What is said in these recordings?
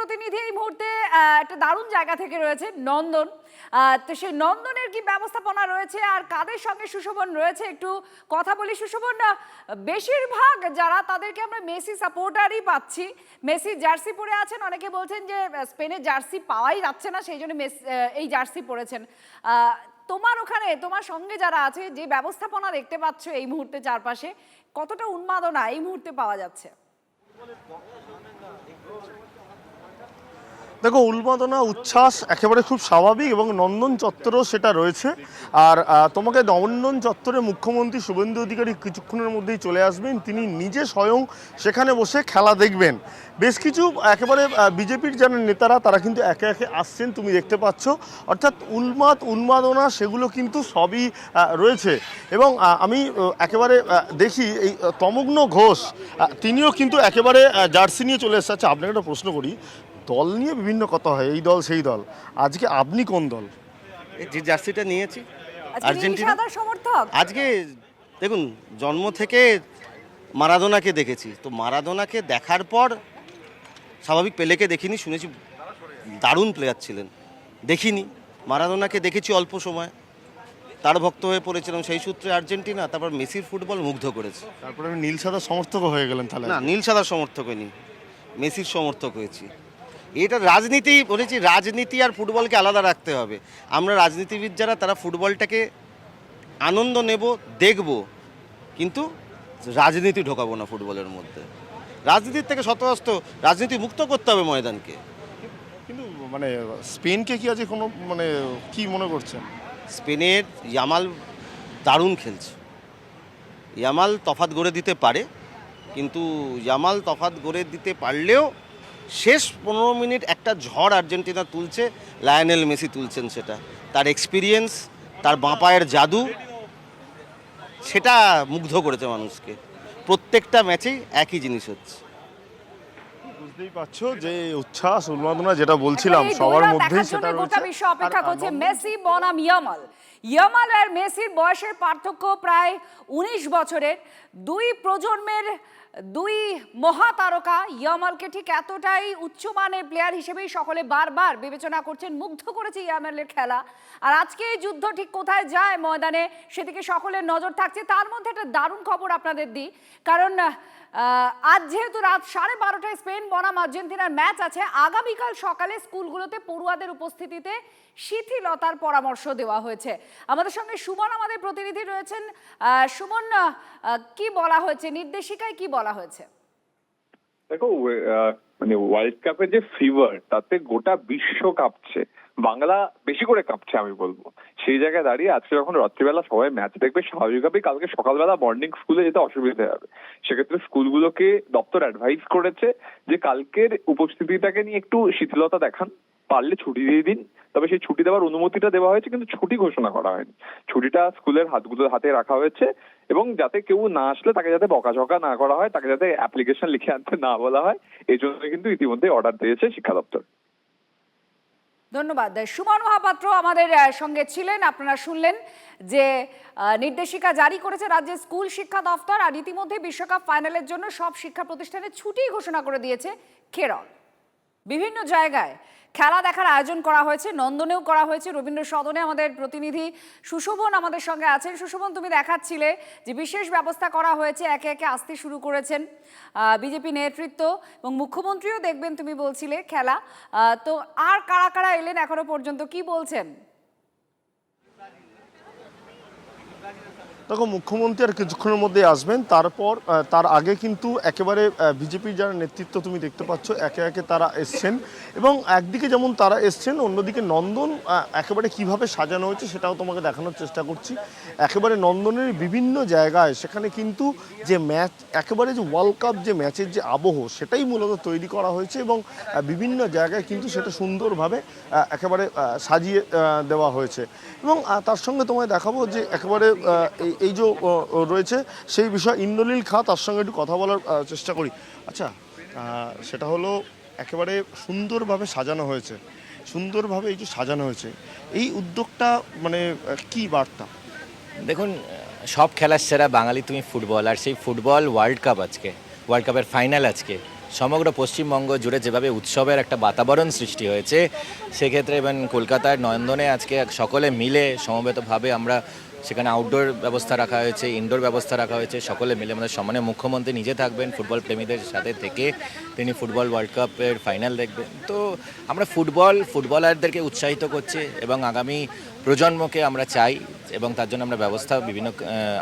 প্রতিনিধি এই মুহূর্তে একটা দারুণ জায়গা থেকে রয়েছে নন্দন। তো সেই নন্দনের কি ব্যবস্থাপনা রয়েছে আর কাদের সঙ্গে সুশোভন রয়েছে একটু কথা বলি। সুশোভন, বেশিরভাগ যারা তাদেরকে আমরা মেসি সাপোর্টারই পাচ্ছি, মেসি জার্সি পরে আছেন। অনেকে বলছেন যে স্পেনের জার্সি পাওয়াই যাচ্ছে না, সেই জন্য এই জার্সি পরেছেন। তোমার ওখানে তোমার সঙ্গে যারা আছে, যে ব্যবস্থাপনা দেখতে পাচ্ছ এই মুহূর্তে চারপাশে, কতটা উন্মাদনা এই মুহূর্তে পাওয়া যাচ্ছে? দেখো, উন্মাদনা উচ্ছ্বাস একেবারে খুব স্বাভাবিক এবং নন্দন চত্বরেও সেটা রয়েছে। আর তোমাকে নন্দন চত্বরে মুখ্যমন্ত্রী শুভেন্দু অধিকারী কিছুক্ষণের মধ্যেই চলে আসবেন। তিনি নিজে স্বয়ং সেখানে বসে খেলা দেখবেন। বেশ কিছু একেবারে বিজেপির যারা নেতারা তারা কিন্তু একে একে আসছেন, তুমি দেখতে পাচ্ছ। অর্থাৎ উন্মাদনা সেগুলো কিন্তু সবই রয়েছে। এবং আমি একেবারে দেখি এই তমগ্ন ঘোষ, তিনিও কিন্তু একেবারে জার্সি নিয়ে চলে এসেছে। আচ্ছা, আপনাকে একটা প্রশ্ন করি, দল নিয়ে বিভিন্ন কথা হয়, এই দল সেই দল, আজকে আপনি কোন দল? যে জার্সিটা নিয়েছি আর্জেন্টিনা সমর্থক। আজকে দেখুন, জন্ম থেকে মারাদোনাকে দেখেছি, তো মারাদোনাকে দেখার পর স্বাভাবিক পেলেকে দেখিনি, শুনেছি দারুণ প্লেয়ার ছিলেন, দেখিনি। মারাদোনাকে দেখেছি অল্প সময়, তার ভক্ত হয়ে পড়েছিলাম, সেই সূত্রে আর্জেন্টিনা। তারপর মেসির ফুটবল মুগ্ধ করেছে। তারপরে আমি নীল সাদা সমর্থক হয়ে গেলেন তাহলে? না, নীল সাদার সমর্থক হয়নি, মেসির সমর্থক হয়েছি। এটা রাজনীতি বলেছি, রাজনীতি আর ফুটবলকে আলাদা রাখতে হবে। আমরা রাজনীতিবিদ যারা, তারা ফুটবলটাকে আনন্দ নেব, দেখব, কিন্তু রাজনীতি ঢোকাবো না ফুটবলের মধ্যে। রাজনীতির থেকে শতহস্ত রাজনীতি মুক্ত করতে হবে ময়দানকে। কিন্তু মানে স্পেনকে কি আজকে কোনো মানে কি মনে করছেন? স্পেনের ইয়ামাল দারুণ খেলছে। ইয়ামাল তফাৎ গড়ে দিতে পারে, কিন্তু ইয়ামাল তফাৎ গড়ে দিতে পারলেও শেষ 15 মিনিট একটা ঝড় আর্জেন্টিনা তুলছে, লায়নেল মেসি তুলছেন। সেটা তার এক্সপিরিয়েন্স, তার বাঁ পায়ের জাদু, সেটা মুগ্ধ করেছে মানুষকে। প্রত্যেকটা ম্যাচেই একই জিনিস হচ্ছে। বুঝতেই পারছো যে উচ্ছ্বাস উন্মাদনা যেটা বলছিলাম সবার মধ্যেই সেটা রয়েছে। গোটা বিশ্ব অপেক্ষা করছে মেসি বনাম ইয়ামাল। ইয়ামাল আর মেসির বয়সের পার্থক্য প্রায় 19 বছরের। দুই প্রজন্মের দুই মহাতারকা। ইয়ামালকে ঠিক এতটাই উচ্চমানের প্লেয়ার হিসেবেই সকলে বারবার বিবেচনা করছেন, মুগ্ধ করেছে ইয়ামালের খেলা। আর আজকে এই যুদ্ধ ঠিক কোথায় যায় ময়দানে, সেদিকে সকলের নজর থাকছে। তার মধ্যে একটা দারুণ খবর আপনাদের দিই, কারণ আজ যেহেতু রাত 12:30টায় স্পেন বনাম আর্জেন্টিনার ম্যাচ আছে, আগামীকাল সকালে স্কুলগুলোতে পড়ুয়াদের উপস্থিতিতে শিথিলতার পরামর্শ দেওয়া হয়েছে। আমাদের সঙ্গে সুমন আমাদের প্রতিনিধি রয়েছেন। সুমন, কি বলা হয়েছে, নির্দেশিকায় কি বলা হয়েছে? দেখো, মানে ওয়ার্ল্ড কাপের যে ফিভার, তাতে গোটা বিশ্ব কাঁপছে, বাংলা বেশি করে কাঁপছে আমি বলবো। সেই জায়গায় দাঁড়িয়ে আজকে যখন রাত্রিবেলা সবাই ম্যাচ দেখবে, স্বাভাবিকভাবেই কালকে সকালবেলা মর্নিং স্কুলে যেতে অসুবিধা হবে। সেক্ষেত্রে স্কুলগুলোকে দপ্তর অ্যাডভাইস করেছে যে কালকের উপস্থিতিটাকে নিয়ে একটু শিথিলতা দেখান, পারলে ছুটি দিয়ে দিন। তবে সেই ছুটি দেওয়ার অনুমতিটা দেওয়া হয়েছে, কিন্তু ছুটি ঘোষণা করা হয়নি। ছুটিটা স্কুলের হাতে রাখা হয়েছে, এবং যাতে কেউ না আসলে তাকে যাতে বকাঝকা না করা হয়, তাকে যাতে অ্যাপ্লিকেশন লিখে আনতে না বলা হয়, এই জন্য কিন্তু ইতিমধ্যে অর্ডার দিয়েছে শিক্ষা দপ্তর। ধন্যবাদ। সুমন মহাপাত্র আমাদের সঙ্গে ছিলেন। আপনারা শুনলেন যে নির্দেশিকা জারি করেছে রাজ্যের স্কুল শিক্ষা দপ্তর। আর ইতিমধ্যে বিশ্বকাপ ফাইনালের জন্য সব শিক্ষা প্রতিষ্ঠানে ছুটি ঘোষণা করে দিয়েছে কেরল। বিভিন্ন জায়গায় খেলা দেখার আয়োজন করা হয়েছে, নন্দনেও করা হয়েছে। রবীন্দ্র সদনে আমাদের প্রতিনিধি সুশোভন আমাদের সঙ্গে আছেন। সুশোভন, তুমি দেখাচ্ছিলে যে বিশেষ ব্যবস্থা করা হয়েছে, একে একে আসতে শুরু করেছেন বিজেপি নেতৃত্ব, এবং মুখ্যমন্ত্রীও দেখবেন তুমি বলছিলে খেলা। তো আর কারা কারা এলেন এখনো পর্যন্ত, কি বলছেন? দেখো, মুখ্যমন্ত্রী আর কিছুক্ষণের মধ্যে আসবেন। তারপর তার আগে কিন্তু একেবারে বিজেপির যারা নেতৃত্ব তুমি দেখতে পাচ্ছ একে একে তারা এসছেন, এবং একদিকে যেমন তারা এসছেন, অন্যদিকে নন্দন একেবারে কিভাবে সাজানো হয়েছে সেটাও তোমাকে দেখানোর চেষ্টা করছি। একেবারে নন্দনের বিভিন্ন জায়গায় সেখানে কিন্তু যে ম্যাচ, একেবারে যে ওয়ার্ল্ড কাপ যে ম্যাচের যে আবহ, সেটাই মূলত তৈরি করা হয়েছে, এবং বিভিন্ন জায়গায় কিন্তু সেটা সুন্দরভাবে একেবারে সাজিয়ে দেওয়া হয়েছে। এবং তার সঙ্গে তোমায় দেখাবো যে একেবারে এই যে রয়েছে সেই বিষয় ইন্দ্রনীল খাঁ, তার সঙ্গে একটু কথা বলার চেষ্টা করি। আচ্ছা, সেটা হলো একেবারে সুন্দরভাবে সাজানো হয়েছে, সুন্দরভাবে এই যে সাজানো হয়েছে, এই উদ্যোগটা মানে কি বার্তা? দেখুন, সব খেলার সেরা বাঙালি তুমি ফুটবল, আর সেই ফুটবল ওয়ার্ল্ড কাপ, আজকে ওয়ার্ল্ড কাপের ফাইনাল আজকে। সমগ্র পশ্চিমবঙ্গ জুড়ে যেভাবে উৎসবের একটা বাতাবরণ সৃষ্টি হয়েছে, সেক্ষেত্রে ইভেন কলকাতার নন্দনে আজকে সকলে মিলে সমবেতভাবে আমরা সেখানে আউটডোর ব্যবস্থা রাখা হয়েছে, ইনডোর ব্যবস্থা রাখা হয়েছে, সকলে মিলে আমাদের সম্মানীয় মুখ্যমন্ত্রী নিজে থাকবেন ফুটবল প্রেমীদের সাথে থেকে, তিনি ফুটবল ওয়ার্ল্ড কাপের ফাইনাল দেখবেন। তো আমরা ফুটবলারদেরকে উৎসাহিত করছি এবং আগামী প্রজন্মকে আমরা চাই এবং তার জন্য আমরা ব্যবস্থা বিভিন্ন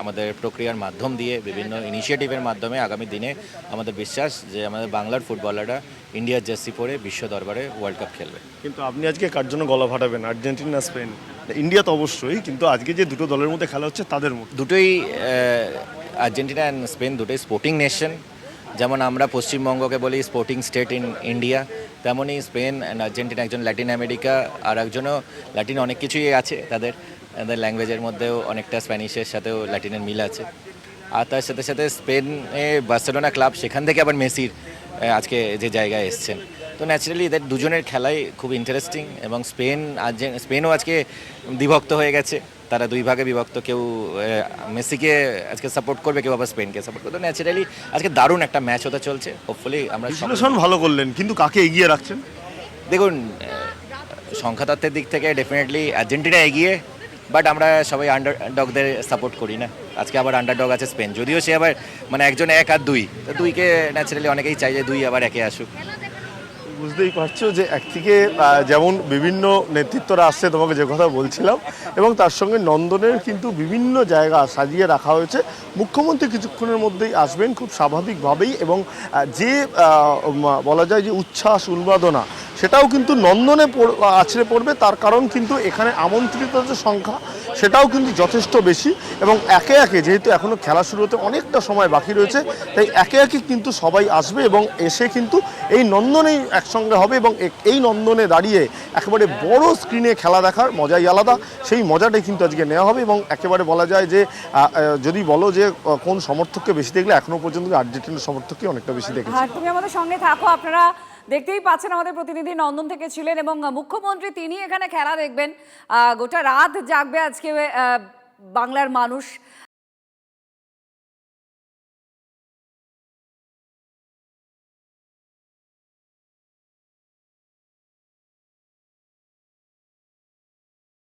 আমাদের প্রক্রিয়ার মাধ্যম দিয়ে, বিভিন্ন ইনিশিয়েটিভের মাধ্যমে আগামী দিনে আমাদের বিশ্বাস যে আমাদের বাংলার ফুটবলাররা ইন্ডিয়ার জার্সি পরে বিশ্ব দরবারে ওয়ার্ল্ড কাপ খেলবে। কিন্তু আপনি আজকে কার জন্য গলা ফাটাবেন, আর্জেন্টিনা স্পেন? ইন্ডিয়া তো অবশ্যই, কিন্তু আজকে যে দুটো দলের মধ্যে খেলা হচ্ছে তাদের মধ্যে দুটোই আর্জেন্টিনা অ্যান্ড স্পেন দুটোই স্পোর্টিং নেশন। যেমন আমরা পশ্চিমবঙ্গকে বলি স্পোর্টিং স্টেট ইন ইন্ডিয়া, তেমনই স্পেন অ্যান্ড আর্জেন্টিনা একজন ল্যাটিন আমেরিকা, আর একজনও ল্যাটিন অনেক কিছুই আছে, তাদের ল্যাঙ্গুয়েজের মধ্যেও অনেকটা স্প্যানিশের সাথেও ল্যাটিনের মিল আছে। আর তার সাথে সাথে স্পেনে বার্সেলোনা ক্লাব, সেখান থেকে আবার মেসির আজকে যে জায়গায় এসছেন, তো ন্যাচারালি এদের দুজনের খেলাই খুব ইন্টারেস্টিং। এবং স্পেনও আজকে বিভক্ত হয়ে গেছে, তারা দুই ভাগে বিভক্ত, কেউ মেসিকে আজকে সাপোর্ট করবে, কেউ আবার স্পেনকে সাপোর্ট করবে। তো ন্যাচারালি আজকে দারুণ একটা ম্যাচ হতে চলছে। হোপফুলি আমরা বিশ্লেষণ ভালো করলেন, কিন্তু কাকে এগিয়ে রাখছেন? দেখুন, সংখ্যাতত্ত্বের দিক থেকে ডেফিনেটলি আর্জেন্টিনা এগিয়ে, বাট আমরা সবাই আন্ডারডগদের সাপোর্ট করি না। আজকে আবার আন্ডারডগ আছে স্পেন, যদিও সে আবার মানে একজন 1 আর 2, তো 2কে ন্যাচারালি অনেকেই চাই যে 2 আবার 1-এ আসুক। বুঝতেই পারছো যে একদিকে যেমন বিভিন্ন নেতৃত্বরা আসছে, তোমাকে যে কথা বলছিলাম, এবং তার সঙ্গে নন্দনের কিন্তু বিভিন্ন জায়গা সাজিয়ে রাখা হয়েছে। মুখ্যমন্ত্রী কিছুক্ষণের মধ্যেই আসবেন খুব স্বাভাবিকভাবেই, এবং যে বলা যায় যে উচ্ছ্বাস উন্মাদনা, সেটাও কিন্তু নন্দনে আছড়ে পড়বে। তার কারণ কিন্তু এখানে আমন্ত্রিত যে সংখ্যা সেটাও কিন্তু যথেষ্ট বেশি, এবং একে একে যেহেতু এখনও খেলা শুরু হতে অনেকটা সময় বাকি রয়েছে, তাই একে একে কিন্তু সবাই আসবে এবং এসে কিন্তু এই নন্দনেই একসঙ্গে হবে। এবং এই নন্দনে দাঁড়িয়ে একেবারে বড় স্ক্রিনে খেলা দেখার মজাই আলাদা, সেই মজাটাই কিন্তু আজকে নেওয়া হবে। এবং একেবারে বলা যায় যে যদি বলো যে কোন সমর্থককে বেশি দেখলে, এখনও পর্যন্ত আর্জেন্টিনার সমর্থককে অনেকটা বেশি দেখেছি। আর তুমি আমাদের সঙ্গে থাকো, আপনারা দেখতেই পাচ্ছেন আমাদের প্রতিনিধি নন্দন থেকে ছিলেন, এবং মুখ্যমন্ত্রী তিনি এখানে খেলা দেখবেন। গোটা রাত জাগবে আজকে বাংলার মানুষ।